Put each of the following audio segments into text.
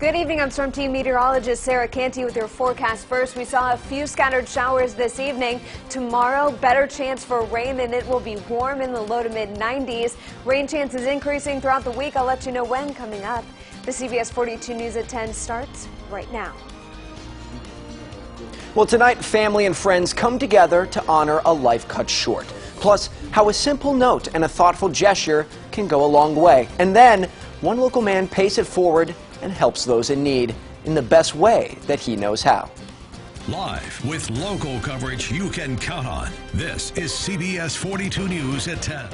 Good evening, I'm Storm Team Meteorologist Sarah Canty with your forecast first. We saw a few scattered showers this evening. Tomorrow, better chance for rain, and it will be warm in the low to mid 90s. Rain chances increasing throughout the week. I'll let you know when coming up. The CBS 42 News at 10 starts right now. Well, tonight, family and friends come together to honor a life cut short. Plus, how a simple note and a thoughtful gesture can go a long way. And then, one local man pays it forward and helps those in need in the best way that he knows how. Live with local coverage you can count on. This is CBS 42 News at 10.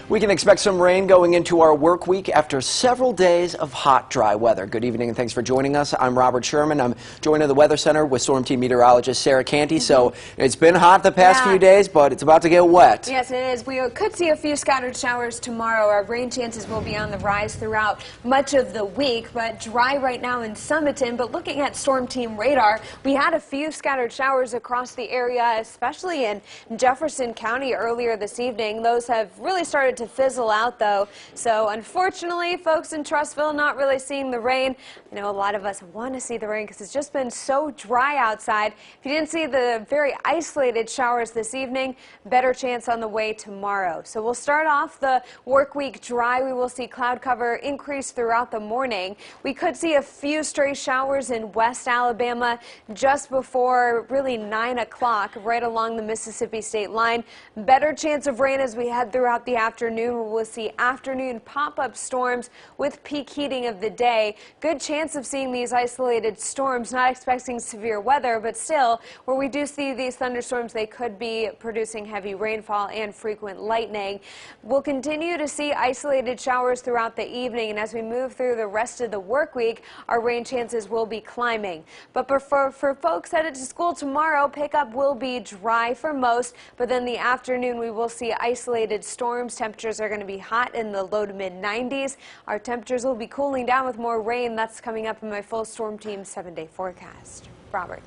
We can expect some rain going into our work week after several days of hot, dry weather. Good evening and thanks for joining us. I'm Robert Sherman. I'm joined at the Weather Center with Storm Team Meteorologist Sarah Canty. So it's been hot the past few days, but it's about to get wet. Yes, it is. We could see a few scattered showers tomorrow. Our rain chances will be on the rise throughout much of the week, but dry right now in Summiton. But looking at Storm Team radar, we had a few scattered showers across the area, especially in Jefferson County earlier this evening. Those have really started to fizzle out, though. So unfortunately, folks in Trussville not really seeing the rain. I know a lot of us want to see the rain because it's just been so dry outside. If you didn't see the very isolated showers this evening, better chance on the way tomorrow. So we'll start off the work week dry. We will see cloud cover increase throughout the morning. We could see a few stray showers in West Alabama just before really 9 o'clock, right along the Mississippi state line. Better chance of rain as we head throughout the afternoon. We'll see afternoon pop-up storms with peak heating of the day. Good chance of seeing these isolated storms, not expecting severe weather, but still, where we do see these thunderstorms, they could be producing heavy rainfall and frequent lightning. We'll continue to see isolated showers throughout the evening, and as we move through the rest of the work week, our rain chances will be climbing. But for folks headed to school tomorrow, pickup will be dry for most, but then the afternoon we will see isolated storms. Temperatures are going to be hot in the low to mid 90s. Our temperatures will be cooling down with more rain. That's coming up in my full Storm Team 7-day forecast. Robert.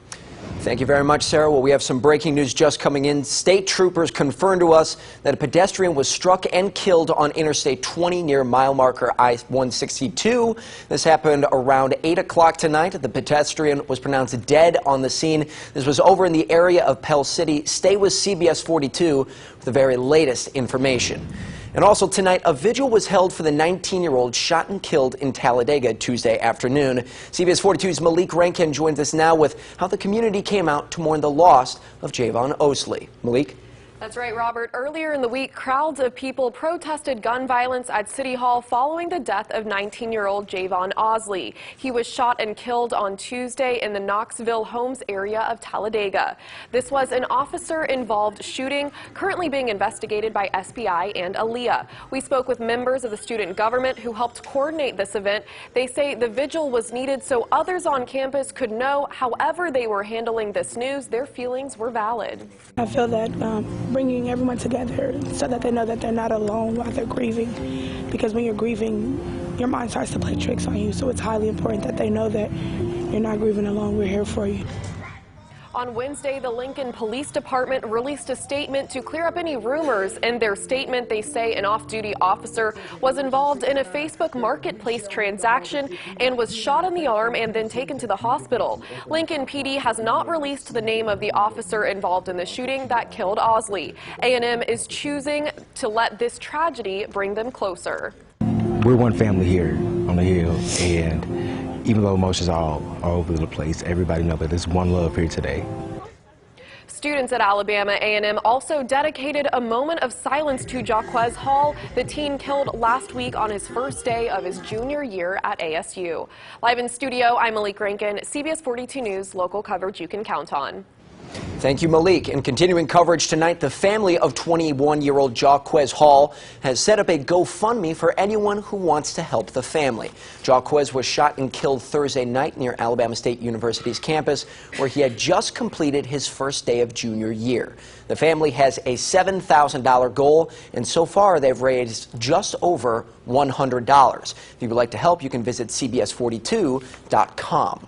Thank you very much, Sarah. Well, we have some breaking news just coming in. State troopers confirmed to us that a pedestrian was struck and killed on Interstate 20 near mile marker I-162. This happened around 8 o'clock tonight. The pedestrian was pronounced dead on the scene. This was over in the area of Pell City. Stay with CBS 42 for the very latest information. And also tonight, a vigil was held for the 19-year-old shot and killed in Talladega Tuesday afternoon. CBS 42's Malik Rankin joins us now with how the community came out to mourn the loss of Javon Osley. Malik? That's right, Robert. Earlier in the week, crowds of people protested gun violence at City Hall following the death of 19-year-old Javon Osley. He was shot and killed on Tuesday in the Knoxville Homes area of Talladega. This was an officer-involved shooting currently being investigated by SBI and ALEA. We spoke with members of the student government who helped coordinate this event. They say the vigil was needed so others on campus could know however they were handling this news, their feelings were valid. I feel that bringing everyone together so that they know that they're not alone while they're grieving, because when you're grieving, your mind starts to play tricks on you, so it's highly important that they know that you're not grieving alone. We're here for you. On Wednesday, the Lincoln Police Department released a statement to clear up any rumors. In their statement, they say an off-duty officer was involved in a Facebook Marketplace transaction and was shot in the arm and then taken to the hospital. Lincoln PD has not released the name of the officer involved in the shooting that killed Osley. A&M is choosing to let this tragedy bring them closer. We're one family here on the Hill, and even though emotions are all over the place, everybody knows that there's one love here today. Students at Alabama A&M also dedicated a moment of silence to Jaquez Hall, the teen killed last week on his first day of his junior year at ASU. Live in studio, I'm Malik Rankin, CBS 42 News, local coverage you can count on. Thank you, Malik. And continuing coverage tonight, the family of 21-year-old Jaquez Hall has set up a GoFundMe for anyone who wants to help the family. Jaquez was shot and killed Thursday night near Alabama State University's campus, where he had just completed his first day of junior year. The family has a $7,000 goal, and so far they've raised just over $100. If you would like to help, you can visit CBS42.com.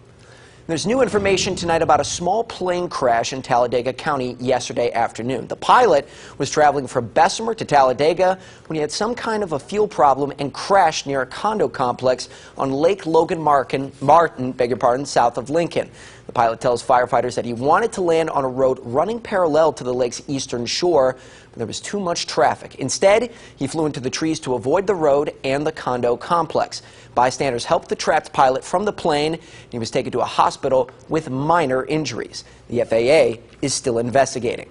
There's new information tonight about a small plane crash in Talladega County yesterday afternoon. The pilot was traveling from Bessemer to Talladega when he had some kind of a fuel problem and crashed near a condo complex on Lake Logan Martin, south of Lincoln. The pilot tells firefighters that he wanted to land on a road running parallel to the lake's eastern shore, but there was too much traffic. Instead, he flew into the trees to avoid the road and the condo complex. Bystanders helped the trapped pilot from the plane, and he was taken to a hospital with minor injuries. The FAA is still investigating.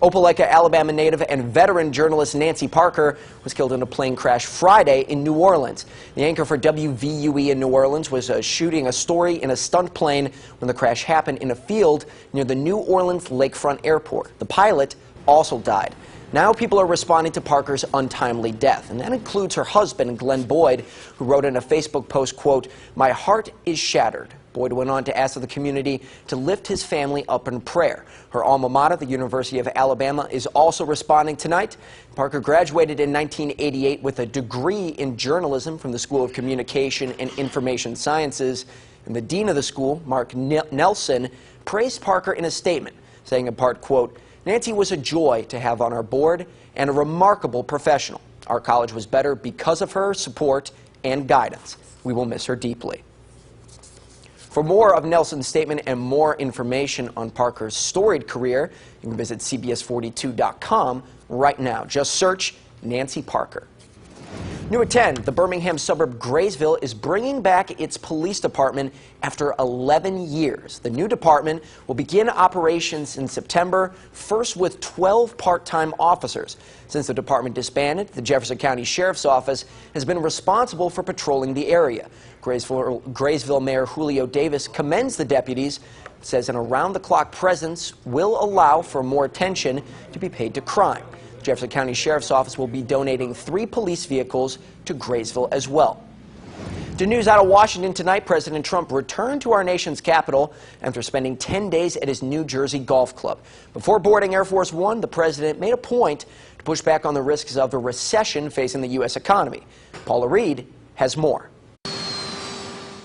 Opelika, Alabama native and veteran journalist Nancy Parker was killed in a plane crash Friday in New Orleans. The anchor for WVUE in New Orleans was shooting a story in a stunt plane when the crash happened in a field near the New Orleans Lakefront Airport. The pilot also died. Now people are responding to Parker's untimely death, and that includes her husband, Glenn Boyd, who wrote in a Facebook post, quote, "My heart is shattered." Boyd went on to ask the community to lift his family up in prayer. Her alma mater, the University of Alabama, is also responding tonight. Parker graduated in 1988 with a degree in journalism from the School of Communication and Information Sciences. And the dean of the school, Mark Nelson, praised Parker in a statement, saying in part, quote, "Nancy was a joy to have on our board and a remarkable professional. Our college was better because of her support and guidance. We will miss her deeply." For more of Nelson's statement and more information on Parker's storied career, you can visit CBS42.com right now. Just search Nancy Parker. New at 10, the Birmingham suburb Graysville is bringing back its police department after 11 years. The new department will begin operations in September, first with 12 part-time officers. Since the department disbanded, the Jefferson County Sheriff's Office has been responsible for patrolling the area. Graysville Mayor Julio Davis commends the deputies, says an around-the-clock presence will allow for more attention to be paid to crime. Jefferson County Sheriff's Office will be donating 3 police vehicles to Graysville as well. To news out of Washington tonight, President Trump returned to our nation's capital after spending 10 days at his New Jersey golf club. Before boarding Air Force One, the president made a point to push back on the risks of a recession facing the U.S. economy. Paula Reed has more.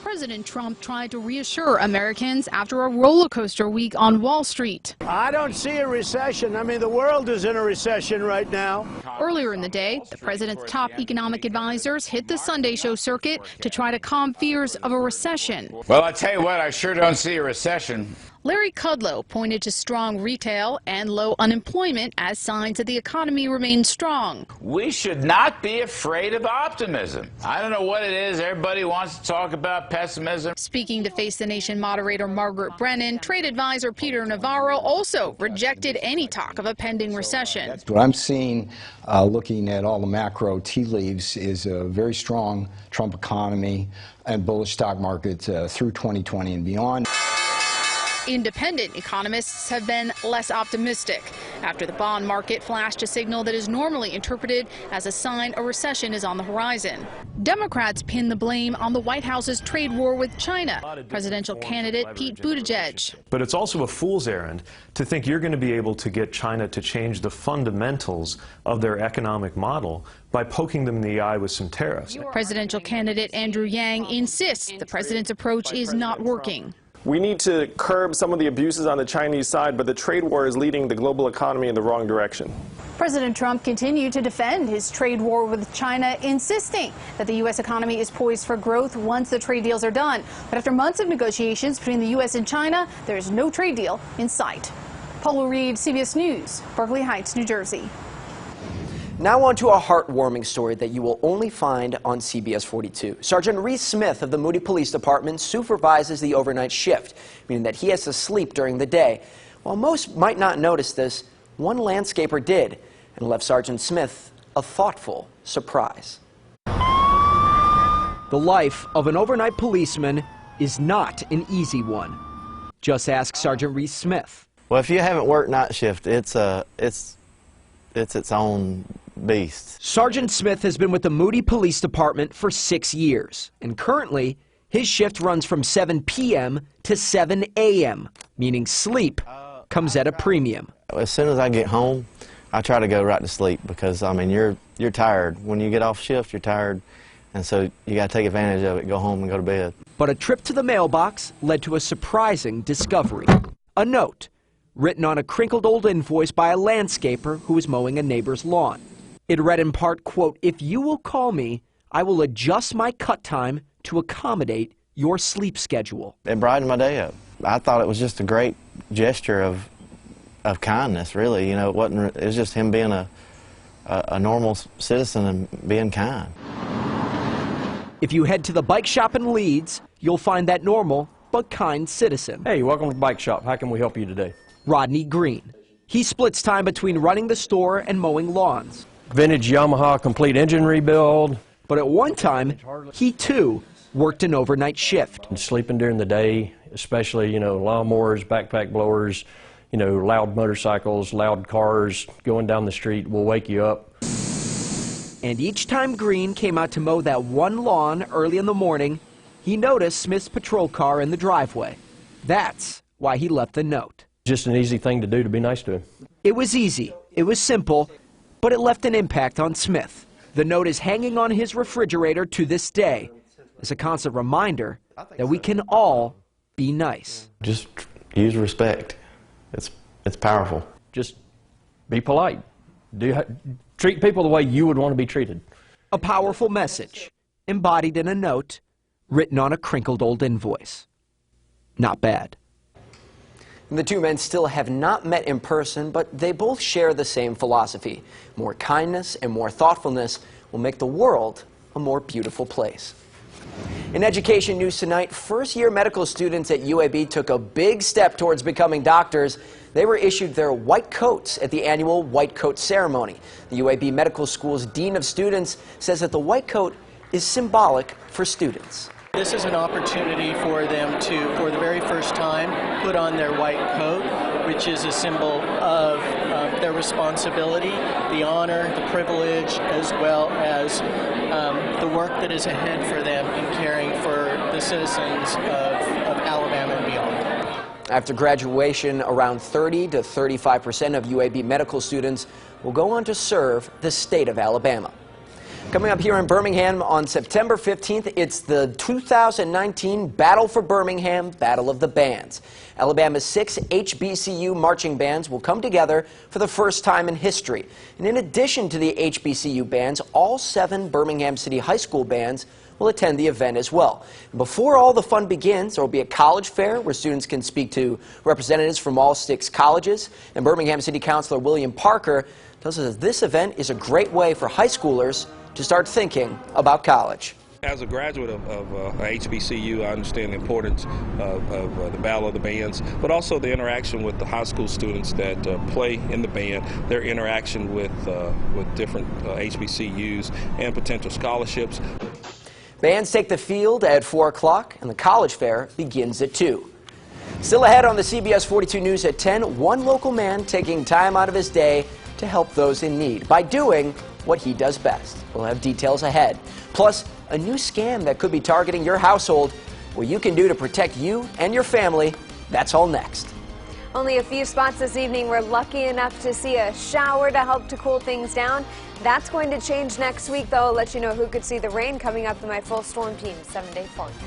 President Trump tried to reassure Americans after a roller coaster week on Wall Street. I don't see a recession. I mean, the world is in a recession right now. Earlier in the day, the president's top economic advisors hit the Sunday show circuit to try to calm fears of a recession. Well, I tell you what, I sure don't see a recession. Larry Kudlow pointed to strong retail and low unemployment as signs that the economy remains strong. We should not be afraid of optimism. I don't know what it is. Everybody wants to talk about pessimism. Speaking to Face the Nation moderator Margaret Brennan, trade advisor Peter Navarro also rejected any talk of a pending recession. What I'm seeing, looking at all the macro tea leaves, is a very strong Trump economy and bullish stock market through 2020 and beyond. Independent economists have been less optimistic after the bond market flashed a signal that is normally interpreted as a sign a recession is on the horizon. Democrats pin the blame on the White House's trade war with China. Presidential candidate Pete Buttigieg. But it's also a fool's errand to think you're going to be able to get China to change the fundamentals of their economic model by poking them in the eye with some tariffs. Presidential candidate Andrew Yang insists the president's approach is not working. We need to curb some of the abuses on the Chinese side, but the trade war is leading the global economy in the wrong direction. President Trump continued to defend his trade war with China, insisting that the U.S. economy is poised for growth once the trade deals are done. But after months of negotiations between the U.S. and China, there is no trade deal in sight. Paula Reed, CBS News, Berkeley Heights, New Jersey. Now on to a heartwarming story that you will only find on CBS 42. Sergeant Reese Smith of the Moody Police Department supervises the overnight shift, meaning that he has to sleep during the day. While most might not notice this, one landscaper did and left Sergeant Smith a thoughtful surprise. The life of an overnight policeman is not an easy one. Just ask Sergeant Reese Smith. Well, if you haven't worked night shift, it's its own beast. Sergeant Smith has been with the Moody Police Department for 6 years, and currently his shift runs from 7 p.m. to 7 a.m., meaning sleep comes at a premium. As soon as I get home, I try to go right to sleep because, I mean, you're tired. When you get off shift, you're tired. And so you got to take advantage of it, go home and go to bed. But a trip to the mailbox led to a surprising discovery. A note written on a crinkled old invoice by a landscaper who was mowing a neighbor's lawn. It read in part, quote, "If you will call me, I will adjust my cut time to accommodate your sleep schedule." It brightened my day up. I thought it was just a great gesture of kindness, really. You know, it was just him being a normal citizen and being kind. If you head to the bike shop in Leeds, you'll find that normal but kind citizen. Hey, welcome to the bike shop. How can we help you today? Rodney Green. He splits time between running the store and mowing lawns. Vintage Yamaha complete engine rebuild. But at one time, he too worked an overnight shift. And sleeping during the day, especially, lawnmowers, backpack blowers, loud motorcycles, loud cars going down the street will wake you up. And each time Green came out to mow that one lawn early in the morning, he noticed Smith's patrol car in the driveway. That's why he left the note. Just an easy thing to do, to be nice to him. It was easy, it was simple, but it left an impact on Smith. The note is hanging on his refrigerator to this day as a constant reminder that we can all be nice. Just use respect. It's powerful. Just be polite. Treat people the way you would want to be treated. A powerful message, embodied in a note, written on a crinkled old invoice. Not bad. The two men still have not met in person, but they both share the same philosophy. More kindness and more thoughtfulness will make the world a more beautiful place. In education news tonight, first-year medical students at UAB took a big step towards becoming doctors. They were issued their white coats at the annual white coat ceremony. The UAB Medical School's Dean of Students says that the white coat is symbolic for students. This is an opportunity for them to, for the very first time, put on their white coat, which is a symbol of their responsibility, the honor, the privilege, as well as the work that is ahead for them in caring for the citizens of Alabama and beyond. After graduation, around 30 to 35% of UAB medical students will go on to serve the state of Alabama. Coming up here in Birmingham on September 15th, it's the 2019 Battle for Birmingham, Battle of the Bands. Alabama's 6 HBCU marching bands will come together for the first time in history. And in addition to the HBCU bands, all 7 Birmingham City High School bands will attend the event as well. Before all the fun begins, there will be a college fair where students can speak to representatives from all 6 colleges. And Birmingham City Councilor William Parker tells us that this event is a great way for high schoolers to start thinking about college. As a graduate of HBCU, I understand the importance of the Battle of the Bands, but also the interaction with the high school students that play in the band, their interaction with different HBCUs and potential scholarships. Bands take the field at 4 o'clock, and the college fair begins at 2. Still ahead on the CBS42 News at 10, one local man taking time out of his day to help those in need by doing what he does best. We'll have details ahead. Plus, a new scam that could be targeting your household, what you can do to protect you and your family. That's all next. Only a few spots this evening. We're lucky enough to see a shower to help to cool things down. That's going to change next week, though. I'll let you know who could see the rain coming up in my full storm team 7-day forecast.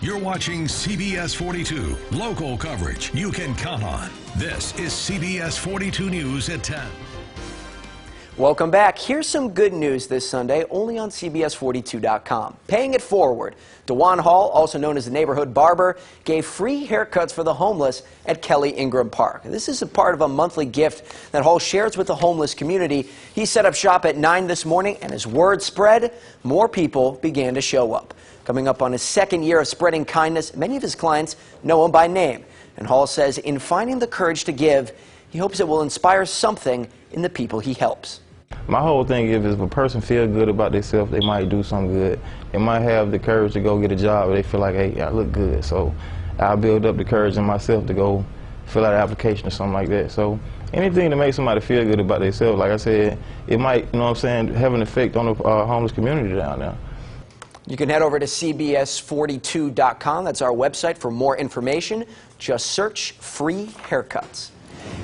You're watching CBS 42, local coverage you can count on. This is CBS 42 News at 10. Welcome back. Here's some good news this Sunday, only on CBS42.com. Paying it forward. DeJuan Hall, also known as the neighborhood barber, gave free haircuts for the homeless at Kelly Ingram Park. This is a part of a monthly gift that Hall shares with the homeless community. He set up shop at 9 this morning, and as word spread, more people began to show up. Coming up on his second year of spreading kindness, many of his clients know him by name. And Hall says in finding the courage to give, he hopes it will inspire something in the people he helps. My whole thing is if a person feels good about themselves, they might do something good. They might have the courage to go get a job, but they feel like, hey, I look good. So I'll build up the courage in myself to go fill out an application or something like that. So anything to make somebody feel good about themselves, like I said, it might, you know what I'm saying, have an effect on the homeless community down there. You can head over to CBS42.com. That's our website for more information. Just search free haircuts.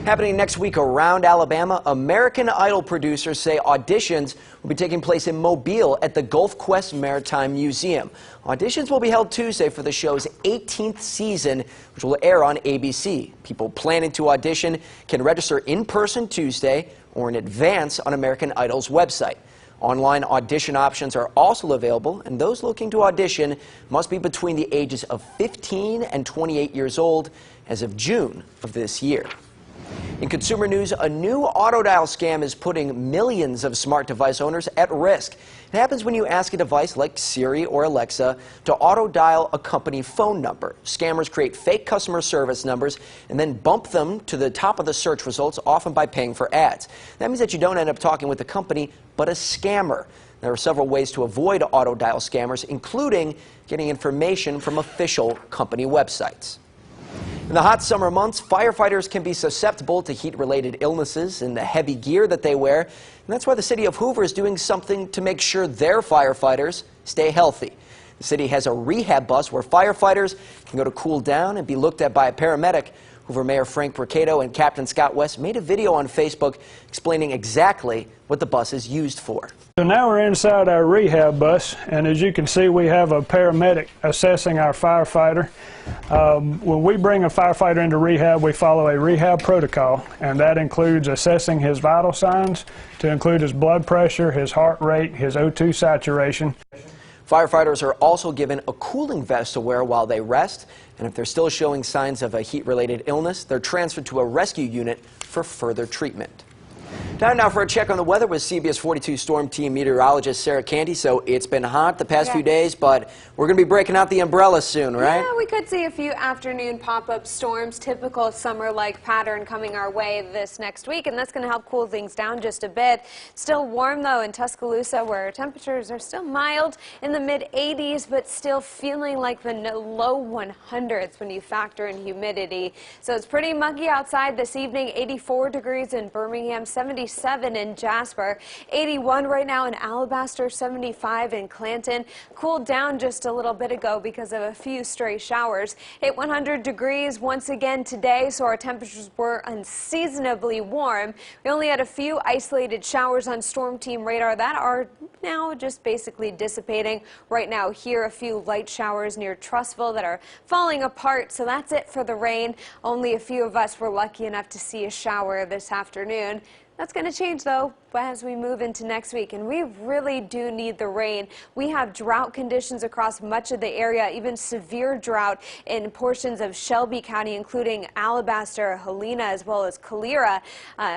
Happening next week around Alabama, American Idol producers say auditions will be taking place in Mobile at the Gulf Quest Maritime Museum. Auditions will be held Tuesday for the show's 18th season, which will air on ABC. People planning to audition can register in person Tuesday or in advance on American Idol's website. Online audition options are also available, and those looking to audition must be between the ages of 15 and 28 years old as of June of this year. In consumer news, a new auto dial scam is putting millions of smart device owners at risk. It happens when you ask a device like Siri or Alexa to auto dial a company phone number. Scammers create fake customer service numbers and then bump them to the top of the search results, often by paying for ads. That means that you don't end up talking with the company, but a scammer. There are several ways to avoid auto dial scammers, including getting information from official company websites. In the hot summer months, firefighters can be susceptible to heat-related illnesses in the heavy gear that they wear, and that's why the city of Hoover is doing something to make sure their firefighters stay healthy. The city has a rehab bus where firefighters can go to cool down and be looked at by a paramedic. Hoover Mayor Frank Mercado and Captain Scott West made a video on Facebook explaining exactly what the bus is used for. So now we're inside our rehab bus, and as you can see, we have a paramedic assessing our firefighter. When we bring a firefighter into rehab, we follow a rehab protocol, and that includes assessing his vital signs, to include his blood pressure, his heart rate, his O2 saturation. Firefighters are also given a cooling vest to wear while they rest, and if they're still showing signs of a heat-related illness, they're transferred to a rescue unit for further treatment. Time now for a check on the weather with CBS 42 Storm Team meteorologist Sarah Canty. So it's been hot the past few days, but we're going to be breaking out the umbrellas soon, right? Yeah, we could see a few afternoon pop-up storms, typical summer-like pattern coming our way this next week, and that's going to help cool things down just a bit. Still warm, though, in Tuscaloosa, where temperatures are still mild in the mid-80s, but still feeling like the low 100s when you factor in humidity. So it's pretty muggy outside this evening, 84 degrees in Birmingham, 77 in Jasper, 81 right now in Alabaster, 75 in Clanton. Cooled down just a little bit ago because of a few stray showers. Hit 100 degrees once again today, so our temperatures were unseasonably warm. We only had a few isolated showers on Storm Team radar that are now just basically dissipating. Right now here, a few light showers near Trussville that are falling apart, so that's it for the rain. Only a few of us were lucky enough to see a shower this afternoon. That's going to change, though, as we move into next week, and we really do need the rain. We have drought conditions across much of the area, even severe drought in portions of Shelby County, including Alabaster, Helena, as well as Calera,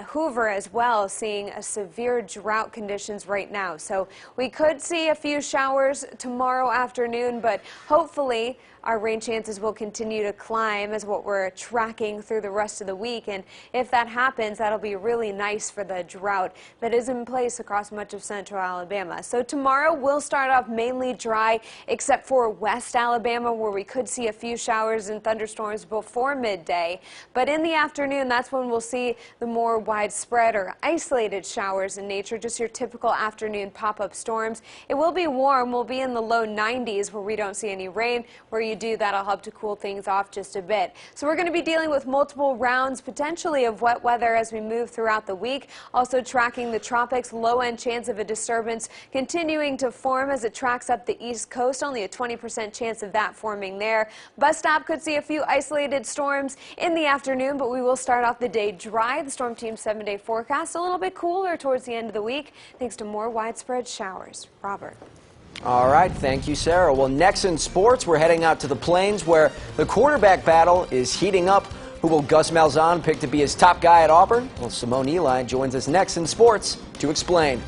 Hoover as well, seeing a severe drought conditions right now. So we could see a few showers tomorrow afternoon, but hopefully our rain chances will continue to climb as what we're tracking through the rest of the week. And if that happens, that'll be really nice for the drought that is in place across much of central Alabama. So tomorrow we'll start off mainly dry, except for West Alabama, where we could see a few showers and thunderstorms before midday. But in the afternoon, that's when we'll see the more widespread or isolated showers in nature, just your typical afternoon pop-up storms. It will be warm. We'll be in the low 90s where we don't see any rain. We're you do, that'll help to cool things off just a bit. So we're going to be dealing with multiple rounds, potentially, of wet weather as we move throughout the week. Also tracking the tropics, low-end chance of a disturbance continuing to form as it tracks up the east coast. Only a 20% chance of that forming there. Bus stop could see a few isolated storms in the afternoon, but we will start off the day dry. The storm team's 7-day forecast a little bit cooler towards the end of the week, thanks to more widespread showers. Robert. All right, thank you, Sarah. Well, next in sports, we're heading out to the Plains where the quarterback battle is heating up. Who will Gus Malzahn pick to be his top guy at Auburn? Well, Simone Eli joins us next in sports to explain.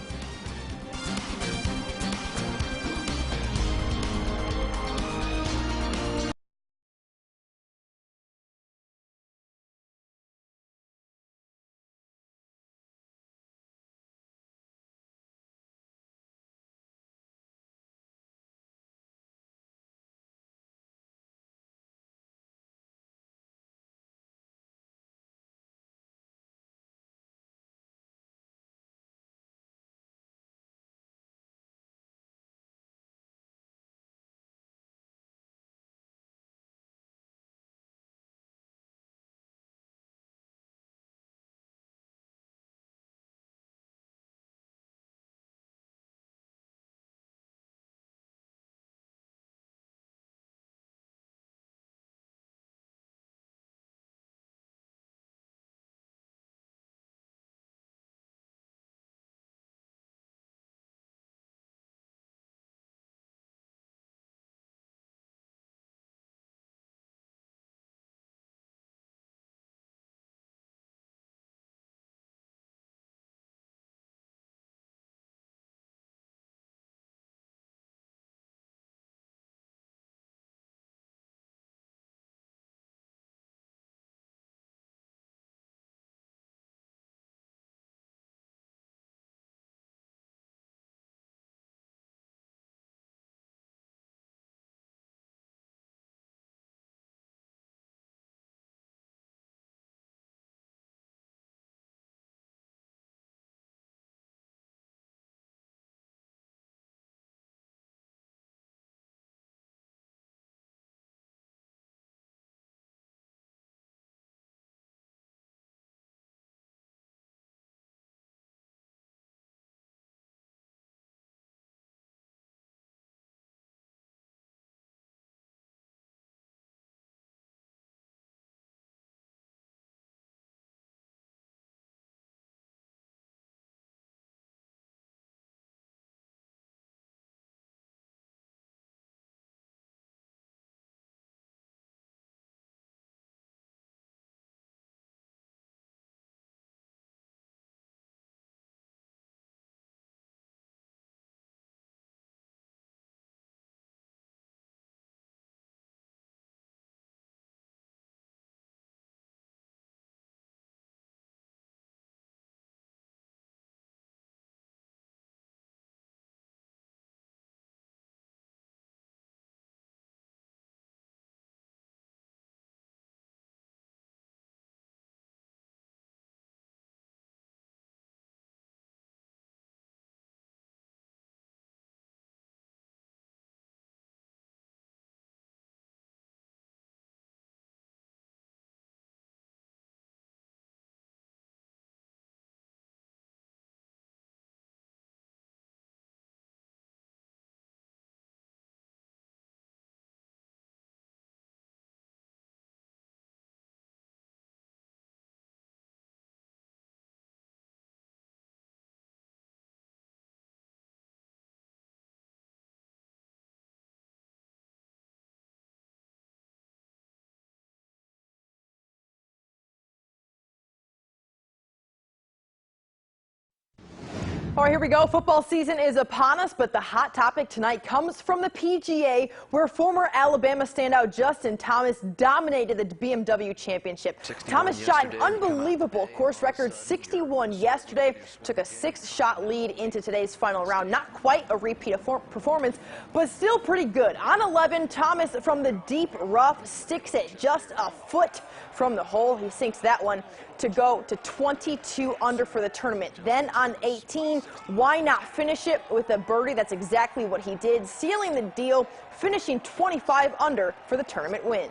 All right, here we go. Football season is upon us, but the hot topic tonight comes from the PGA, where former Alabama standout Justin Thomas dominated the BMW Championship. Thomas shot an unbelievable course record 61 yesterday, took a 6-shot lead into today's final round. Not quite a repeat of performance, but still pretty good. On 11, Thomas from the deep rough sticks it just a foot from the hole. He sinks that one to go to 22 under for the tournament. Then on 18, why not finish it with a birdie? That's exactly what he did, sealing the deal, finishing 25 under for the tournament win.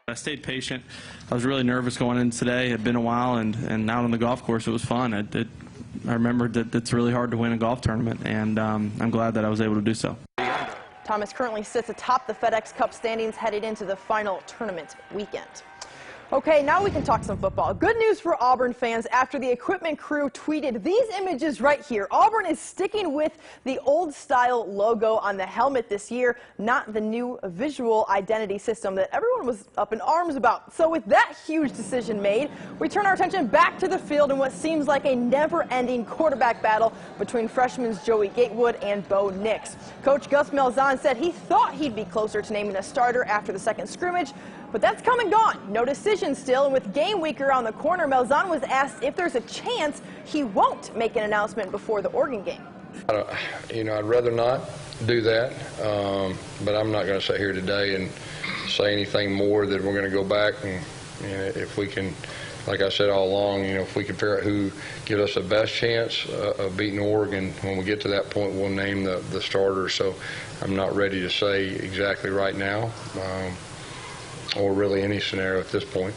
I stayed patient. I was really nervous going in today. It had been a while, and out on the golf course, it was fun. I remembered that it's really hard to win a golf tournament, and I'm glad that I was able to do so. Thomas currently sits atop the FedEx Cup standings headed into the final tournament weekend. Okay, now we can talk some football. Good news for Auburn fans after the equipment crew tweeted these images right here. Auburn is sticking with the old-style logo on the helmet this year, not the new visual identity system that everyone was up in arms about. So with that huge decision made, we turn our attention back to the field in what seems like a never-ending quarterback battle between freshmen Joey Gatewood and Bo Nix. Coach Gus Malzahn said he thought he'd be closer to naming a starter after the second scrimmage, but that's come and gone. No decision still, and with game week around the corner, Malzahn was asked if there's a chance he won't make an announcement before the Oregon game. I'd rather not do that, but I'm not going to sit here today and say anything more that we're going to go back and if we can, like I said all along, if we can figure out who gives us the best chance of beating Oregon, when we get to that point, we'll name the starter. So I'm not ready to say exactly right now. Or really any scenario at this point.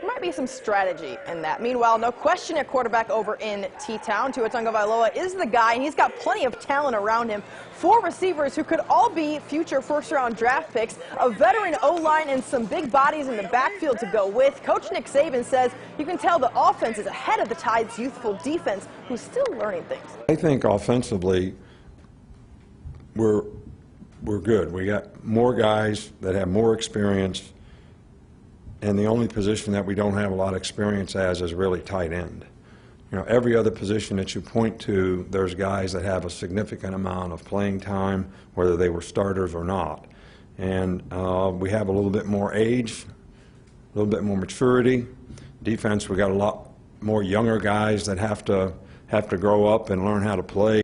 Might be some strategy in that. Meanwhile, no question at quarterback over in T-Town. Tua Tagovailoa is the guy, and he's got plenty of talent around him. 4 receivers who could all be future first-round draft picks, a veteran O-line, and some big bodies in the backfield to go with. Coach Nick Saban says you can tell the offense is ahead of the Tide's youthful defense, who's still learning things. I think offensively we're good. We got more guys that have more experience, and the only position that we don't have a lot of experience as is really tight end. Every other position that you point to, there's guys that have a significant amount of playing time, whether they were starters or not. And we have a little bit more age, a little bit more maturity. Defense, we got a lot more younger guys that have to grow up and learn how to play.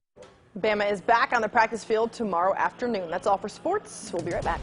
Bama is back on the practice field tomorrow afternoon. That's all for sports. We'll be right back.